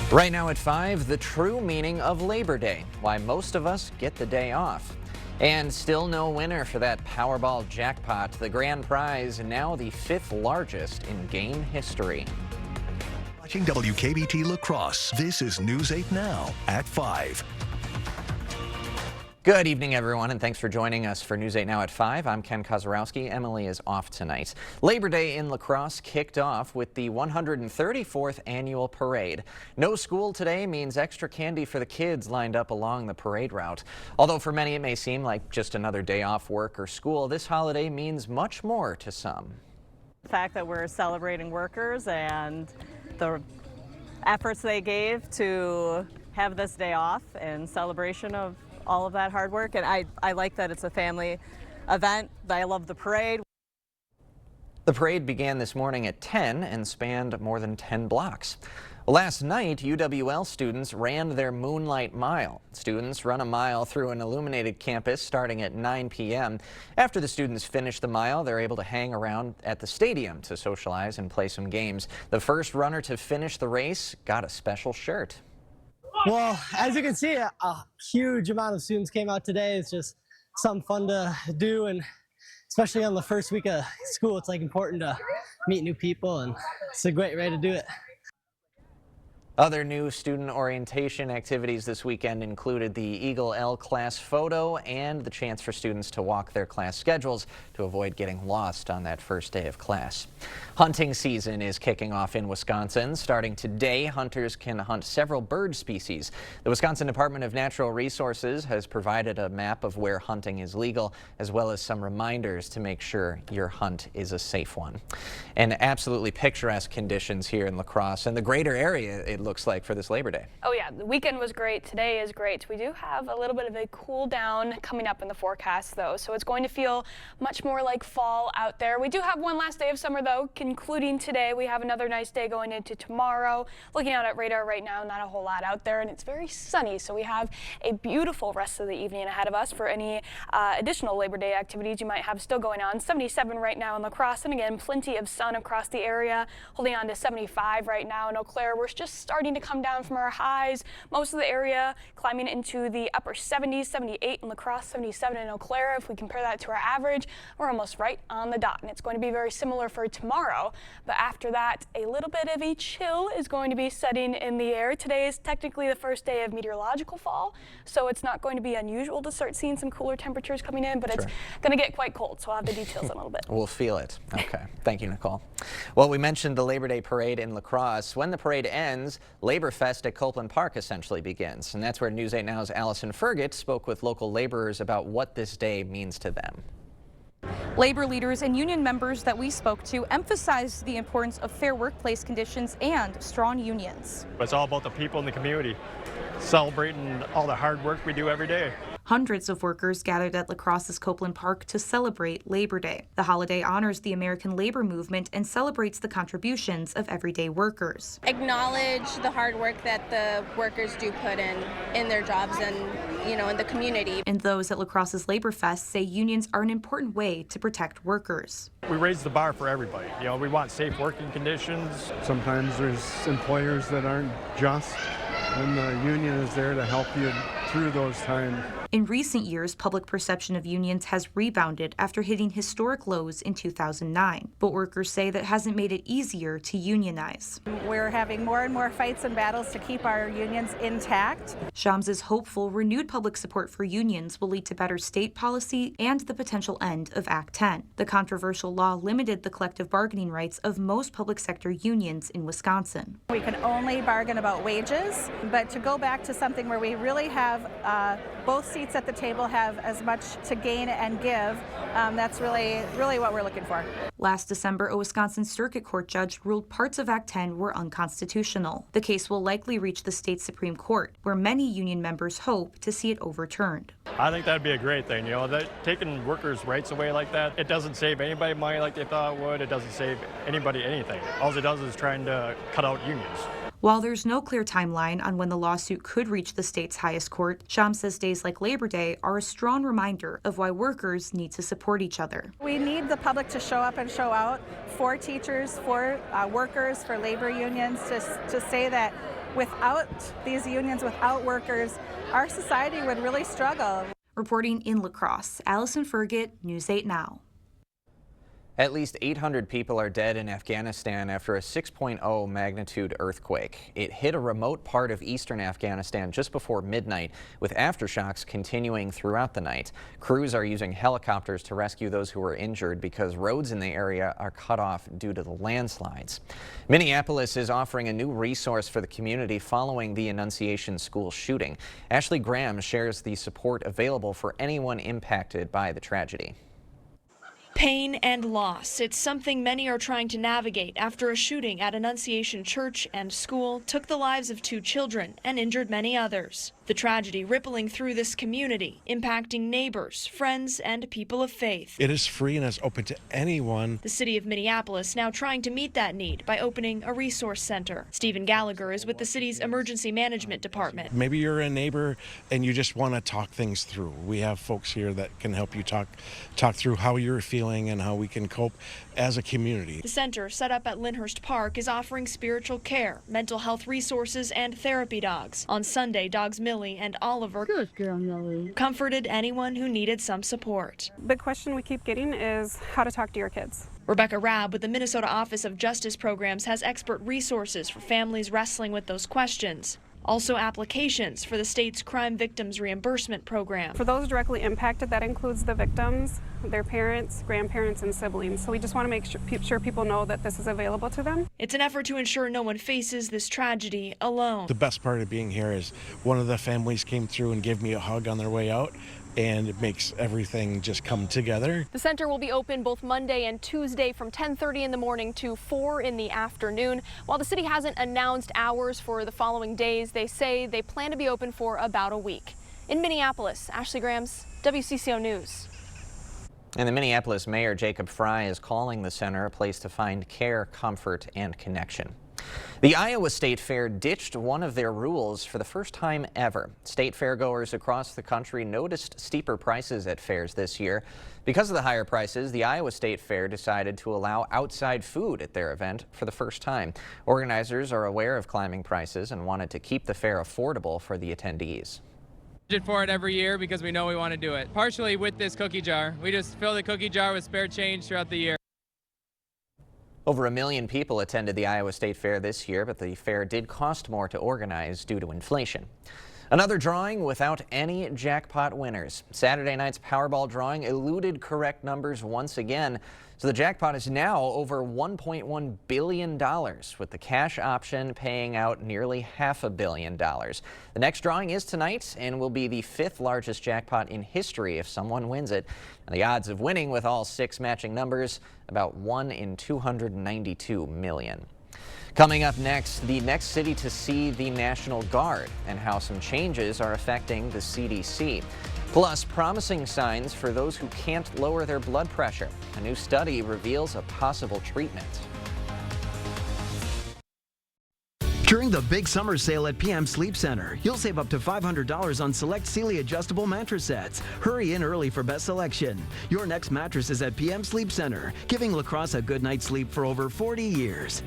Right now at 5, the true meaning of Labor Day, why most of us get the day off. And still no winner for that Powerball jackpot. The grand prize now the 5th largest in game history. Watching WKBT La Crosse, this is News 8 Now at 5. Good evening, everyone, and thanks for joining us for News 8 Now at 5. I'm Ken Kozorowski. Emily is off tonight. Labor Day in La Crosse kicked off with the 134th annual parade. No school today means extra candy for the kids lined up along the parade route. Although for many it may seem like just another day off work or school, this holiday means much more to some. The fact that we're celebrating workers and the efforts they gave to have this day off in celebration of all of that hard work, and I like that it's a family event. I love the parade. The parade began this morning at 10 and spanned more than 10 blocks. Last night, UWL students ran their Moonlight Mile. Students run a mile through an illuminated campus starting at 9 p.m. After the students finish the mile, they're able to hang around at the stadium to socialize and play some games. The first runner to finish the race got a special shirt. Well, as you can see, a huge amount of students came out today. It's just something fun to do, and especially on the first week of school, it's like important to meet new people, and it's a great way to do it. Other new student orientation activities this weekend included the Eagle L class photo and the chance for students to walk their class schedules to avoid getting lost on that first day of class. Hunting season is kicking off in Wisconsin. Starting today, hunters can hunt several bird species. The Wisconsin Department of Natural Resources has provided a map of where hunting is legal, as well as some reminders to make sure your hunt is a safe one. And absolutely picturesque conditions here in La Crosse and the greater area, it looks like, for this Labor Day. Oh yeah, the weekend was great. Today is great. We do have a little bit of a cool down coming up in the forecast though, so it's going to feel much more like fall out there. We do have one last day of summer though, concluding today. We have another nice day going into tomorrow. Looking out at radar right now, not a whole lot out there, and it's very sunny, so we have a beautiful rest of the evening ahead of us for any additional Labor Day activities you might have still going on. 77 right now in La Crosse, and again, plenty of sun across the area, holding on to 75 right now in Eau Claire. We're just starting to come down from our highs. Most of the area climbing into the upper 70s, 78 in La Crosse, 77 in Eau Claire. If we compare that to our average, we're almost right on the dot, and it's going to be very similar for tomorrow. But after that, a little bit of a chill is going to be setting in the air. Today is technically the first day of meteorological fall, so it's not going to be unusual to start seeing some cooler temperatures coming in, but It's going to get quite cold, so I'll have the details in a little bit. We'll feel it. Okay. Thank you, Nicole. Well, we mentioned the Labor Day parade in La Crosse. When the parade ends, Labor Fest at Copeland Park essentially begins, and that's where News 8 Now's Allison Fergit spoke with local laborers about what this day means to them. Labor leaders and union members that we spoke to emphasized the importance of fair workplace conditions and strong unions. It's all about the people in the community, celebrating all the hard work we do every day. Hundreds of workers gathered at La Crosse's Copeland Park to celebrate Labor Day. The holiday honors the American labor movement and celebrates the contributions of everyday workers. Acknowledge the hard work that the workers do put in their jobs and, in the community. And those at La Crosse's Labor Fest say unions are an important way to protect workers. We raise the bar for everybody. We want safe working conditions. Sometimes there's employers that aren't just, and the union is there to help you through those times. In recent years, public perception of unions has rebounded after hitting historic lows in 2009. But workers say that hasn't made it easier to unionize. We're having more and more fights and battles to keep our unions intact. Shams is hopeful renewed public support for unions will lead to better state policy and the potential end of Act 10. The controversial law limited the collective bargaining rights of most public sector unions in Wisconsin. We can only bargain about wages, but to go back to something where we really have both seats at the table have as much to gain and give, that's really what we're looking for. Last December, a Wisconsin Circuit Court judge ruled parts of Act 10 were unconstitutional. The case will likely reach the state Supreme Court, where many union members hope to see it overturned. I think that'd be a great thing, that taking workers' rights away like that, it doesn't save anybody money like they thought it would. It doesn't save anybody anything. All it does is trying to cut out unions. While there's no clear timeline on when the lawsuit could reach the state's highest court, Shams says days like Labor Day are a strong reminder of why workers need to support each other. We need the public to show up and show out for teachers, for workers, for labor unions, to say that without these unions, without workers, our society would really struggle. Reporting in La Crosse, Allison Fergit, News 8 Now. At least 800 people are dead in Afghanistan after a 6.0 magnitude earthquake. It hit a remote part of eastern Afghanistan just before midnight, with aftershocks continuing throughout the night. Crews are using helicopters to rescue those who were injured because roads in the area are cut off due to the landslides. Minneapolis is offering a new resource for the community following the Annunciation School shooting. Ashley Graham shares the support available for anyone impacted by the tragedy. Pain and loss. It's something many are trying to navigate after a shooting at Annunciation Church and School took the lives of 2 children and injured many others. The tragedy rippling through this community, impacting neighbors, friends, and people of faith. It is free and is open to anyone. The city of Minneapolis now trying to meet that need by opening a resource center. Stephen Gallagher is with the city's emergency management department. Maybe you're a neighbor and you just want to talk things through. We have folks here that can help you talk through how you're feeling and how we can cope as a community. The center, set up at Lyndhurst Park, is offering spiritual care, mental health resources, and therapy dogs. On Sunday, dogs Millie and Oliver Good girl, Millie. comforted anyone who needed some support. Big question we keep getting is how to talk to your kids. Rebecca Rabb with the Minnesota Office of Justice Programs has expert resources for families wrestling with those questions. Also applications for the state's crime victims reimbursement program. For those directly impacted, that includes the victims, their parents, grandparents, and siblings. So we just want to make sure people know that this is available to them. It's an effort to ensure no one faces this tragedy alone. The best part of being here is one of the families came through and gave me a hug on their way out, and it makes everything just come together. The center will be open both Monday and Tuesday from 10:30 in the morning to 4 in the afternoon. While the city hasn't announced hours for the following days, they say they plan to be open for about a week. In Minneapolis, Ashley Grams, WCCO News. And the Minneapolis Mayor Jacob Fry is calling the center a place to find care, comfort, and connection. The Iowa State Fair ditched one of their rules for the first time ever. State fairgoers across the country noticed steeper prices at fairs this year. Because of the higher prices, the Iowa State Fair decided to allow outside food at their event for the first time. Organizers are aware of climbing prices and wanted to keep the fair affordable for the attendees. For it every year because we know we want to do it. Partially with this cookie jar. We just fill the cookie jar with spare change throughout the year. Over 1 million people attended the Iowa State Fair this year, but the fair did cost more to organize due to inflation. Another drawing without any jackpot winners. Saturday night's Powerball drawing eluded correct numbers once again. So the jackpot is now over $1.1 billion, with the cash option paying out nearly $500 million. The next drawing is tonight and will be the 5th largest jackpot in history if someone wins it. And the odds of winning with all 6 matching numbers, about 1 in 292 million. Coming up next, the next city to see the National Guard and how some changes are affecting the CDC. Plus, promising signs for those who can't lower their blood pressure. A new study reveals a possible treatment. During the big summer sale at PM Sleep Center, you'll save up to $500 on select Sealy adjustable mattress sets. Hurry in early for best selection. Your next mattress is at PM Sleep Center, giving La Crosse a good night's sleep for over 40 years.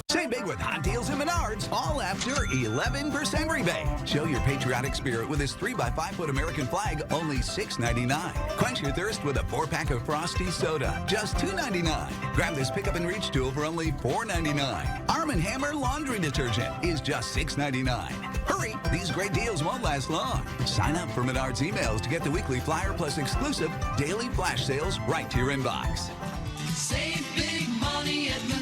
Save big with hot deals at Menards, all after 11% rebate. Show your patriotic spirit with this 3x5-foot American flag, only $6.99. Quench your thirst with a 4-pack of Frosty soda, just $2.99. Grab this pick up and reach tool for only $4.99. Arm & Hammer laundry detergent is just $6.99. Hurry, these great deals won't last long. Sign up for Menards emails to get the weekly flyer plus exclusive daily flash sales right to your inbox. Save big money at Menards.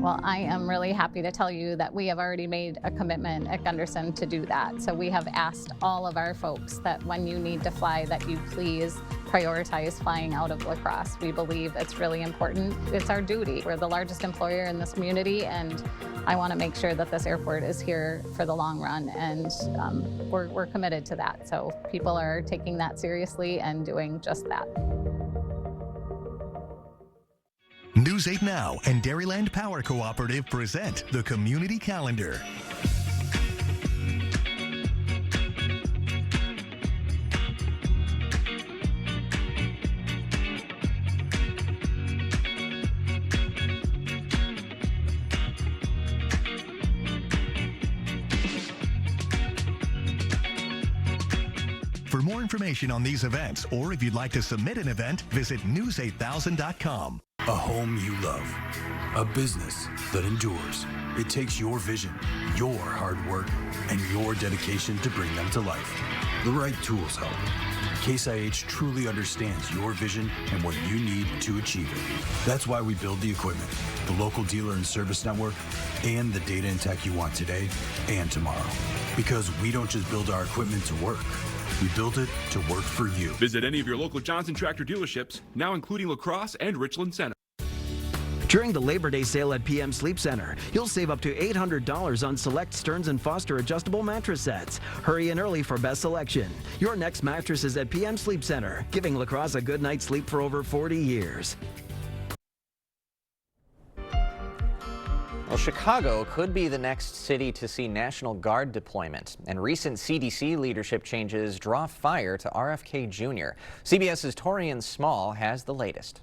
Well, I am really happy to tell you that we have already made a commitment at Gunderson to do that. So we have asked all of our folks that when you need to fly, that you please prioritize flying out of La Crosse. We believe it's really important. It's our duty. We're the largest employer in this community, and I want to make sure that this airport is here for the long run, and we're committed to that. So people are taking that seriously and doing just that. News 8 Now and Dairyland Power Cooperative present the Community Calendar. For more information on these events, or if you'd like to submit an event, visit news8000.com. A home you love. A business that endures. It takes your vision, your hard work, and your dedication to bring them to life. The right tools help. Case IH truly understands your vision and what you need to achieve it. That's why we build the equipment, the local dealer and service network, and the data and tech you want today and tomorrow. Because we don't just build our equipment to work. We build it to work for you. Visit any of your local Johnson Tractor dealerships, now including La Crosse and Richland Center. During the Labor Day sale at PM Sleep Center, you'll save up to $800 on select Stearns & Foster adjustable mattress sets. Hurry in early for best selection. Your next mattress is at PM Sleep Center, giving La Crosse a good night's sleep for over 40 years. Well, Chicago could be the next city to see National Guard deployment, and recent CDC leadership changes draw fire to RFK Jr. CBS's Torian Small has the latest.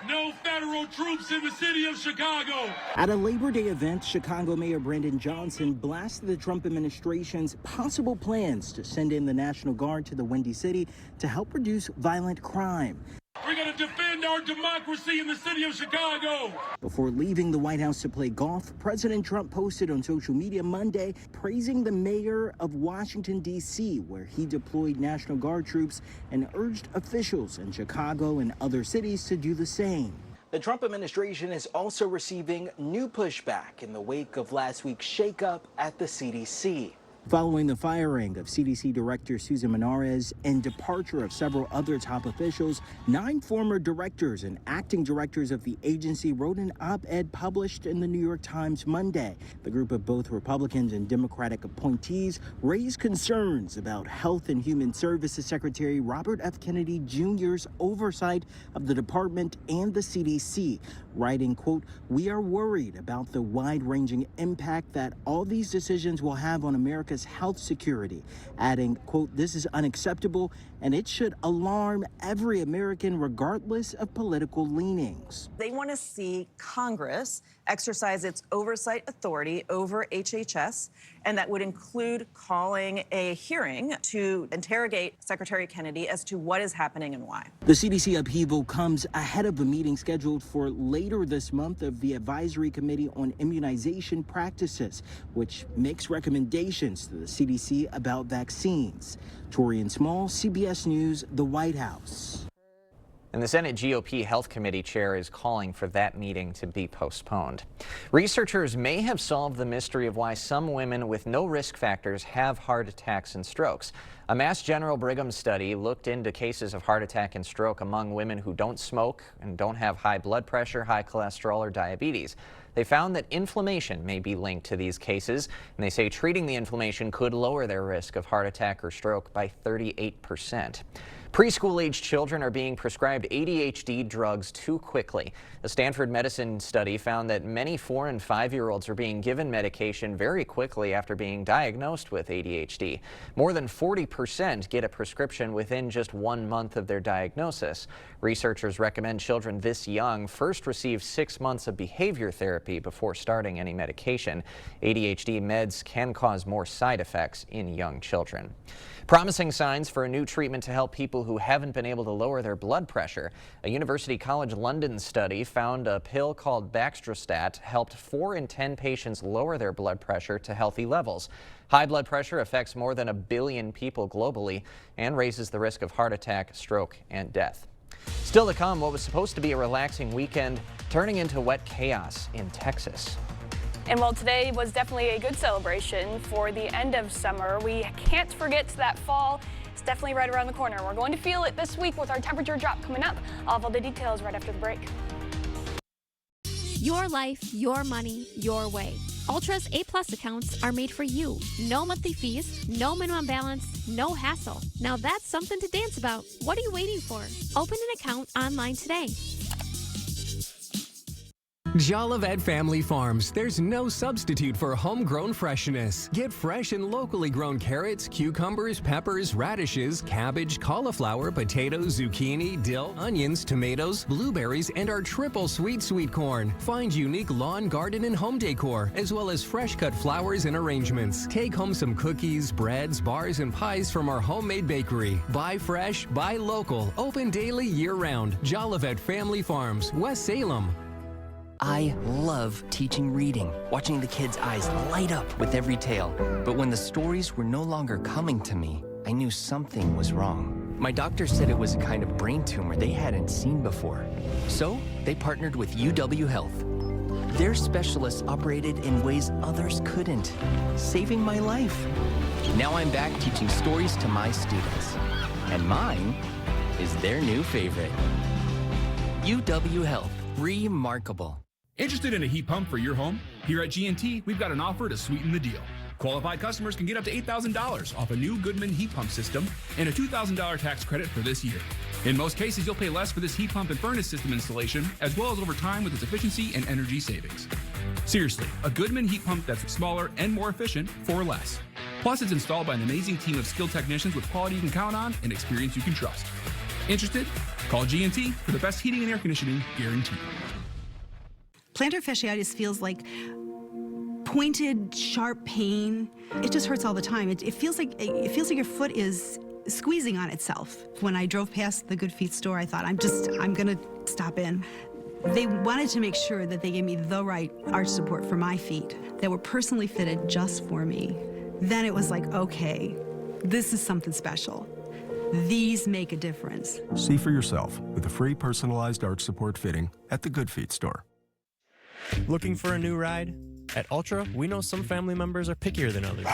No federal troops in the city of Chicago. At a Labor Day event, Chicago Mayor Brandon Johnson blasted the Trump administration's possible plans to send in the National Guard to the Windy City to help reduce violent crime. We're going to defend our democracy in the city of Chicago. Before leaving the White House to play golf, President Trump posted on social media Monday praising the mayor of Washington, D.C., where he deployed National Guard troops and urged officials in Chicago and other cities to do the same. The Trump administration is also receiving new pushback in the wake of last week's shakeup at the CDC. Following the firing of CDC Director Susan Menarez and departure of several other top officials, 9 former directors and acting directors of the agency wrote an op-ed published in the New York Times Monday. The group of both Republicans and Democratic appointees raised concerns about Health and Human Services Secretary Robert F. Kennedy Jr.'s oversight of the department and the CDC, writing, quote, "We are worried about the wide-ranging impact that all these decisions will have on America's health security," adding, quote, "This is unacceptable and it should alarm every American regardless of political leanings." They want to see Congress exercise its oversight authority over HHS, and that would include calling a hearing to interrogate Secretary Kennedy as to what is happening and why. The CDC upheaval comes ahead of a meeting scheduled for later this month of the Advisory Committee on Immunization Practices, which makes recommendations to the CDC about vaccines. Torian Small, CBS News, the White House. And the Senate GOP Health Committee chair is calling for that meeting to be postponed. Researchers may have solved the mystery of why some women with no risk factors have heart attacks and strokes. A Mass General Brigham study looked into cases of heart attack and stroke among women who don't smoke and don't have high blood pressure, high cholesterol, or diabetes. They found that inflammation may be linked to these cases, and they say treating the inflammation could lower their risk of heart attack or stroke by 38%. Preschool-aged children are being prescribed ADHD drugs too quickly. A Stanford medicine study found that many 4- and 5-year-olds are being given medication very quickly after being diagnosed with ADHD. More than 40% get a prescription within just 1 month of their diagnosis. Researchers recommend children this young first receive 6 months of behavior therapy before starting any medication. ADHD meds can cause more side effects in young children. Promising signs for a new treatment to help people who haven't been able to lower their blood pressure. A University College London study found a pill called Baxdrostat helped 4 in 10 patients lower their blood pressure to healthy levels. High blood pressure affects more than 1 billion people globally and raises the risk of heart attack, stroke, and death. Still to come, what was supposed to be a relaxing weekend turning into wet chaos in Texas. And while today was definitely a good celebration for the end of summer, we can't forget that fall. It's definitely right around the corner. We're going to feel it this week with our temperature drop coming up. I'll have all the details right after the break. Your life, your money, your way. Ultra's A+ accounts are made for you. No monthly fees, no minimum balance, no hassle. Now that's something to dance about. What are you waiting for? Open an account online today. Jolivet Family Farms. There's no substitute for homegrown freshness. Get fresh and locally grown carrots, cucumbers, peppers, radishes, cabbage, cauliflower, potatoes, zucchini, dill, onions, tomatoes, blueberries, and our triple sweet corn. Find unique lawn, garden, and home decor, as well as fresh cut flowers and arrangements. Take home some cookies, breads, bars, and pies from our homemade bakery. Buy fresh, buy local. Open daily year-round. Jolivet Family Farms, West Salem. I love teaching reading, watching the kids' eyes light up with every tale. But when the stories were no longer coming to me, I knew something was wrong. My doctor said it was a kind of brain tumor they hadn't seen before. So they partnered with UW Health. Their specialists operated in ways others couldn't, saving my life. Now I'm back teaching stories to my students. And mine is their new favorite. UW Health. Remarkable. Interested in a heat pump for your home? Here at G&T, we've got an offer to sweeten the deal. Qualified customers can get up to $8,000 off a new Goodman heat pump system and a $2,000 tax credit for this year. In most cases, you'll pay less for this heat pump and furnace system installation, as well as over time with its efficiency and energy savings. Seriously, a Goodman heat pump that's smaller and more efficient for less. Plus, it's installed by an amazing team of skilled technicians with quality you can count on and experience you can trust. Interested? Call G&T for the best heating and air conditioning guaranteed. Plantar fasciitis feels like pointed, sharp pain. It just hurts all the time. It feels like your foot is squeezing on itself. When I drove past the Good Feet store, I thought, I'm gonna stop in. They wanted to make sure that they gave me the right arch support for my feet that were personally fitted just for me. Then it was like, okay, this is something special. These make a difference. See for yourself with a free personalized arch support fitting at the Good Feet store. Looking for a new ride? At Ultra, we know some family members are pickier than others.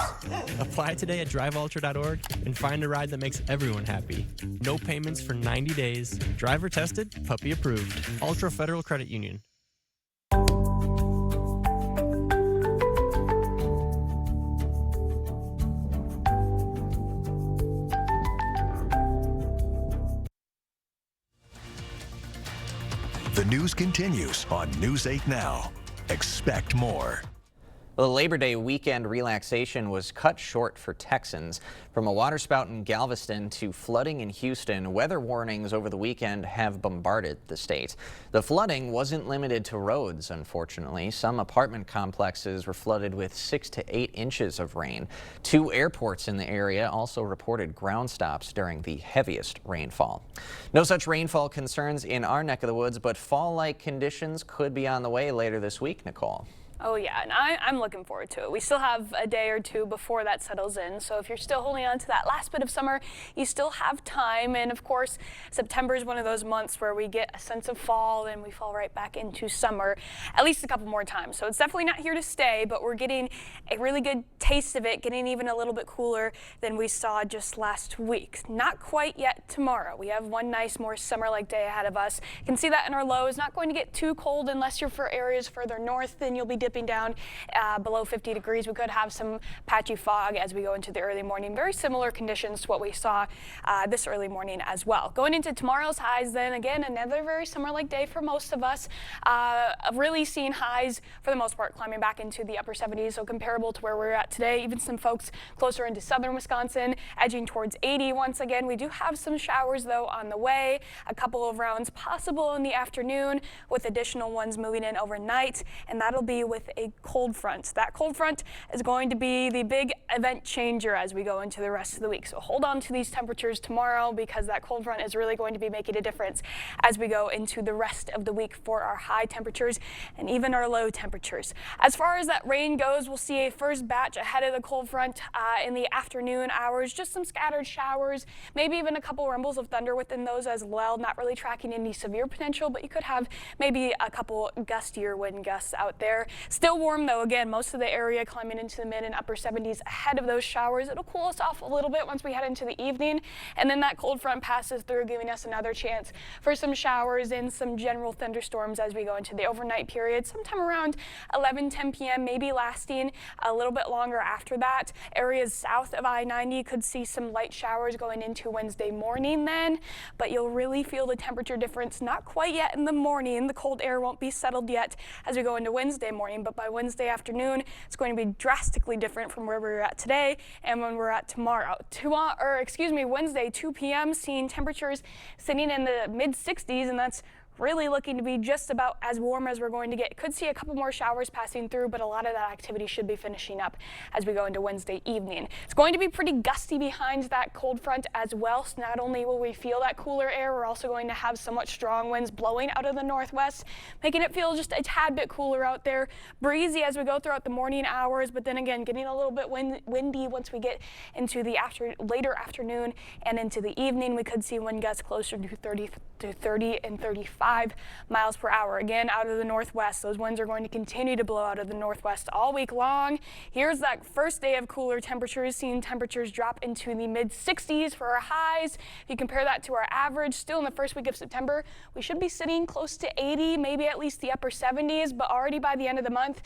Apply today at driveultra.org and find a ride that makes everyone happy. No payments for 90 days. Driver tested, puppy approved. Ultra Federal Credit Union. The news continues on News 8 Now. Expect more. The Labor Day weekend relaxation was cut short for Texans. From a waterspout in Galveston to flooding in Houston, weather warnings over the weekend have bombarded the state. The flooding wasn't limited to roads, unfortunately. Some apartment complexes were flooded with 6 to 8 inches of rain. 2 airports in the area also reported ground stops during the heaviest rainfall. No such rainfall concerns in our neck of the woods, but fall-like conditions could be on the way later this week, Nicole. Oh yeah, and I'm looking forward to it. We still have a day or two before that settles in, so if you're still holding on to that last bit of summer, you still have time. And of course, September is one of those months where we get a sense of fall and we fall right back into summer at least a couple more times. So it's definitely not here to stay, but we're getting a really good taste of it, getting even a little bit cooler than we saw just last week. Not quite yet tomorrow. We have one nice, more summer-like day ahead of us. You can see that in our lows. Not going to get too cold unless you're for areas further north, then you'll be dipping down below 50 degrees. We could have some patchy fog as we go into the early morning. Very similar conditions to what we saw this early morning as well. Going into tomorrow's highs, then again, another very summer-like day for most of us. Really seeing highs for the most part climbing back into the upper 70s, so comparable to where we're at today. Even some folks closer into southern Wisconsin edging towards 80 once again. We do have some showers though on the way. A couple of rounds possible in the afternoon with additional ones moving in overnight, and that'll be with a cold front. That cold front is going to be the big event changer as we go into the rest of the week. So hold on to these temperatures tomorrow because that cold front is really going to be making a difference as we go into the rest of the week for our high temperatures and even our low temperatures. As far as that rain goes, we'll see a first batch ahead of the cold front in the afternoon hours. Just some scattered showers, maybe even a couple rumbles of thunder within those as well. Not really tracking any severe potential, but you could have maybe a couple gustier wind gusts out there. Still warm though, again, most of the area climbing into the mid and upper 70s ahead of those showers. It'll cool us off a little bit once we head into the evening, and then that cold front passes through, giving us another chance for some showers and some general thunderstorms as we go into the overnight period, sometime around 11-10 p.m., maybe lasting a little bit longer after that. Areas south of I-90 could see some light showers going into Wednesday morning then, but you'll really feel the temperature difference not quite yet in the morning. The cold air won't be settled yet as we go into Wednesday morning, but by Wednesday afternoon, it's going to be drastically different from where we're at today and when we're at tomorrow. Wednesday, 2 p.m., seeing temperatures sitting in the mid-60s, and that's really looking to be just about as warm as we're going to get. Could see a couple more showers passing through, but a lot of that activity should be finishing up as we go into Wednesday evening. It's going to be pretty gusty behind that cold front as well, so not only will we feel that cooler air, we're also going to have somewhat strong winds blowing out of the northwest, making it feel just a tad bit cooler out there. Breezy as we go throughout the morning hours, but then again getting a little bit windy once we get into the later afternoon and into the evening. We could see wind gusts closer to 30 and 35 miles per hour. Again, out of the northwest. Those winds are going to continue to blow out of the northwest all week long. Here's that first day of cooler temperatures, seeing temperatures drop into the mid-60s for our highs. If you compare that to our average, still in the first week of September, we should be sitting close to 80, maybe at least the upper 70s, but already by the end of the month,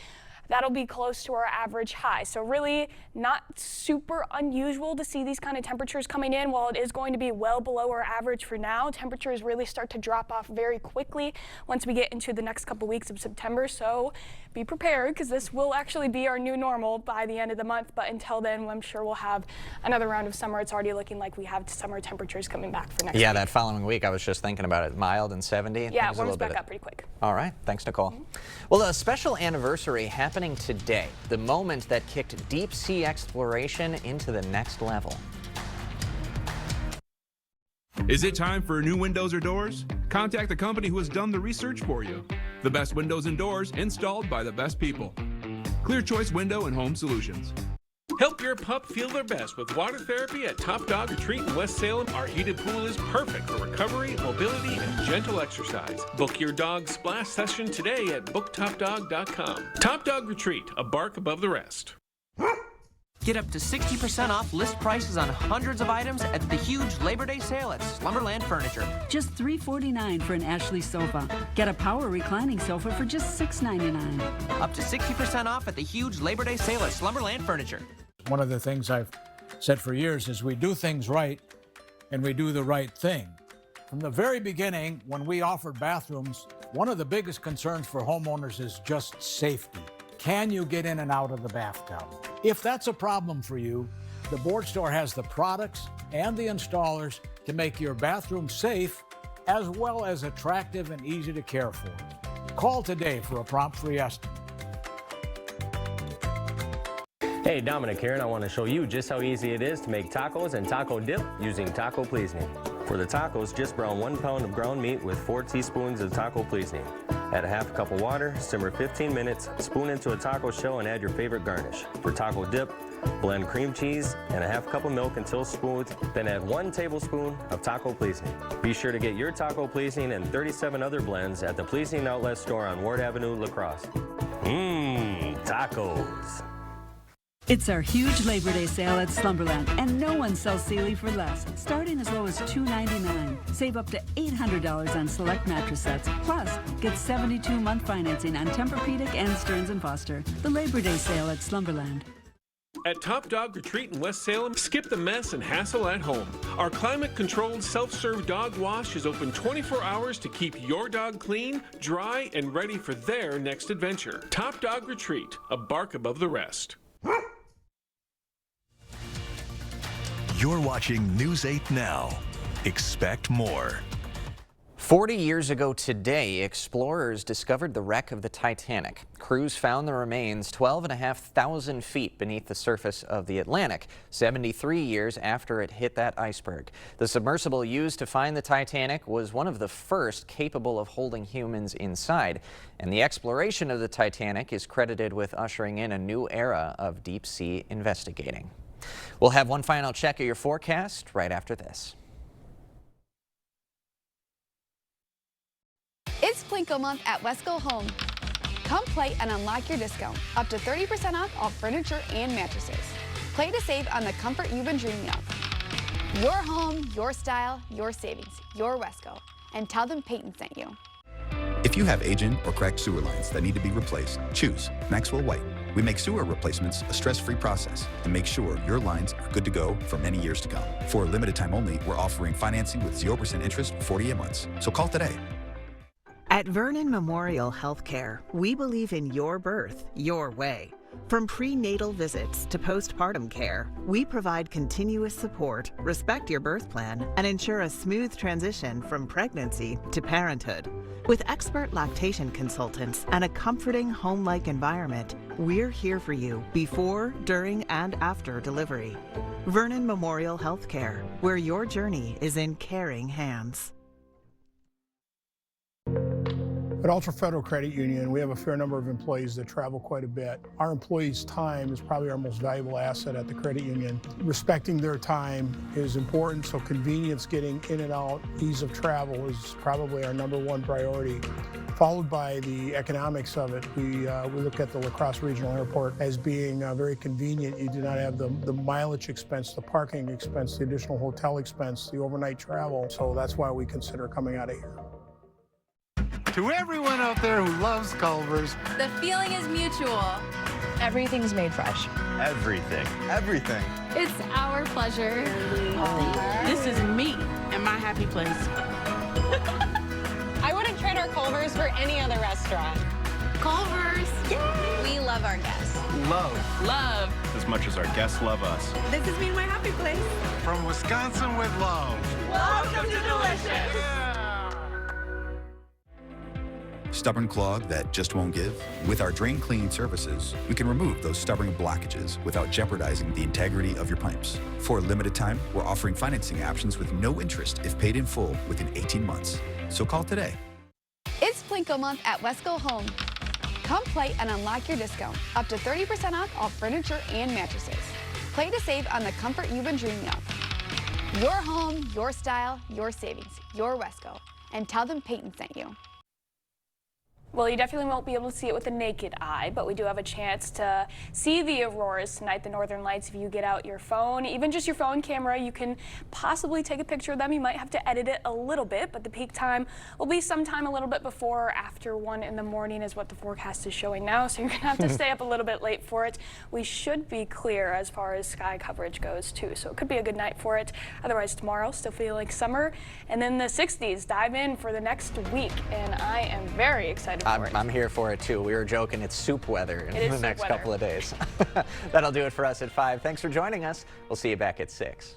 that'll be close to our average high. So really not super unusual to see these kind of temperatures coming in. While it is going to be well below our average for now, temperatures really start to drop off very quickly once we get into the next couple weeks of September. So be prepared, because this will actually be our new normal by the end of the month. But until then, I'm sure we'll have another round of summer. It's already looking like we have summer temperatures coming back for next week. Yeah, that following week, I was just thinking about it. Mild and 70. Yeah, it warms back up pretty quick. All right. Thanks, Nicole. Well, a special anniversary happening today. The moment that kicked deep sea exploration into the next level. Is it time for new windows or doors? Contact the company who has done the research for you. The best windows and doors installed by the best people. Clear Choice Window and Home Solutions. Help your pup feel their best with water therapy at Top Dog Retreat in West Salem. Our heated pool is perfect for recovery, mobility, and gentle exercise. Book your dog's splash session today at booktopdog.com. Top Dog Retreat, a bark above the rest. Get up to 60% off list prices on hundreds of items at the huge Labor Day sale at Slumberland Furniture. Just $349 for an Ashley sofa. Get a power reclining sofa for just $699. Up to 60% off at the huge Labor Day sale at Slumberland Furniture. One of the things I've said for years is we do things right and we do the right thing. From the very beginning, when we offered bathrooms, one of the biggest concerns for homeowners is just safety. Can you get in and out of the bathtub? If that's a problem for you, the Board Store has the products and the installers to make your bathroom safe as well as attractive and easy to care for. Call today for a prompt free estimate. Hey, Dominic here, and I want to show you just how easy it is to make tacos and taco dip using Taco Pleasing. For the tacos, just brown 1 pound of ground meat with 4 teaspoons of Taco Pleasing. Add a half cup of water, simmer 15 minutes, spoon into a taco shell, and add your favorite garnish. For taco dip, blend cream cheese and a half cup of milk until smooth, then add 1 tablespoon of Taco Pleasing. Be sure to get your Taco Pleasing and 37 other blends at the Pleasing Outlet Store on Ward Avenue, La Crosse. Tacos. It's our huge Labor Day sale at Slumberland, and no one sells Sealy for less. Starting as low as $299. Save up to $800 on select mattress sets. Plus, get 72-month financing on Tempur-Pedic and Stearns & Foster. The Labor Day sale at Slumberland. At Top Dog Retreat in West Salem, skip the mess and hassle at home. Our climate-controlled self-serve dog wash is open 24 hours to keep your dog clean, dry, and ready for their next adventure. Top Dog Retreat, a bark above the rest. You're watching News 8 Now. Expect more. 40 years ago today, explorers discovered the wreck of the Titanic. Crews found the remains 12,500 feet beneath the surface of the Atlantic, 73 years after it hit that iceberg. The submersible used to find the Titanic was one of the first capable of holding humans inside, and the exploration of the Titanic is credited with ushering in a new era of deep-sea investigating. We'll have one final check of your forecast right after this. It's Plinko month at Wesco Home. Come play and unlock your discount. Up to 30% off all furniture and mattresses. Play to save on the comfort you've been dreaming of. Your home, your style, your savings, your Wesco. And tell them Peyton sent you. If you have aging or cracked sewer lines that need to be replaced, choose Maxwell White. We make sewer replacements a stress-free process and make sure your lines are good to go for many years to come. For a limited time only, we're offering financing with 0% interest for 48 months. So call today. At Vernon Memorial Healthcare, we believe in your birth, your way. From prenatal visits to postpartum care, we provide continuous support, respect your birth plan, and ensure a smooth transition from pregnancy to parenthood. With expert lactation consultants and a comforting home-like environment, we're here for you before, during, and after delivery. Vernon Memorial Healthcare, where your journey is in caring hands. At Ultra Federal Credit Union, we have a fair number of employees that travel quite a bit. Our employees' time is probably our most valuable asset at the credit union. Respecting their time is important, so convenience, getting in and out, ease of travel is probably our #1 priority, followed by the economics of it. We look at the La Crosse Regional Airport as being very convenient. You do not have the mileage expense, the parking expense, the additional hotel expense, the overnight travel, so that's why we consider coming out of here. To everyone out there who loves Culver's, the feeling is mutual. Everything's made fresh. Everything. Everything. It's our pleasure. This is me and my happy place. I wouldn't trade our Culver's for any other restaurant. Culver's. Yay! We love our guests. Love. Love. As much as our guests love us. This is me and my happy place. From Wisconsin with love. Welcome to Delicious. Stubborn clog that just won't give? With our drain cleaning services, we can remove those stubborn blockages without jeopardizing the integrity of your pipes. For a limited time, we're offering financing options with no interest if paid in full within 18 months. So call today. It's Plinko month at Wesco Home. Come play and unlock your discount. Up to 30% off all furniture and mattresses. Play to save on the comfort you've been dreaming of. Your home, your style, your savings, your Wesco. And tell them Peyton sent you. Well, you definitely won't be able to see it with the naked eye, but we do have a chance to see the auroras tonight, the northern lights. If you get out your phone, even just your phone camera, you can possibly take a picture of them. You might have to edit it a little bit, but the peak time will be sometime a little bit before or after 1 in the morning is what the forecast is showing now, so you're going to have to stay up a little bit late for it. We should be clear as far as sky coverage goes, too, so it could be a good night for it. Otherwise, tomorrow, still feel like summer. And then the 60s, dive in for the next week, and I am very excited. I'm here for it too. We were joking, it's soup weather in the next couple of days. That'll do it for us at 5. Thanks for joining us. We'll see you back at 6.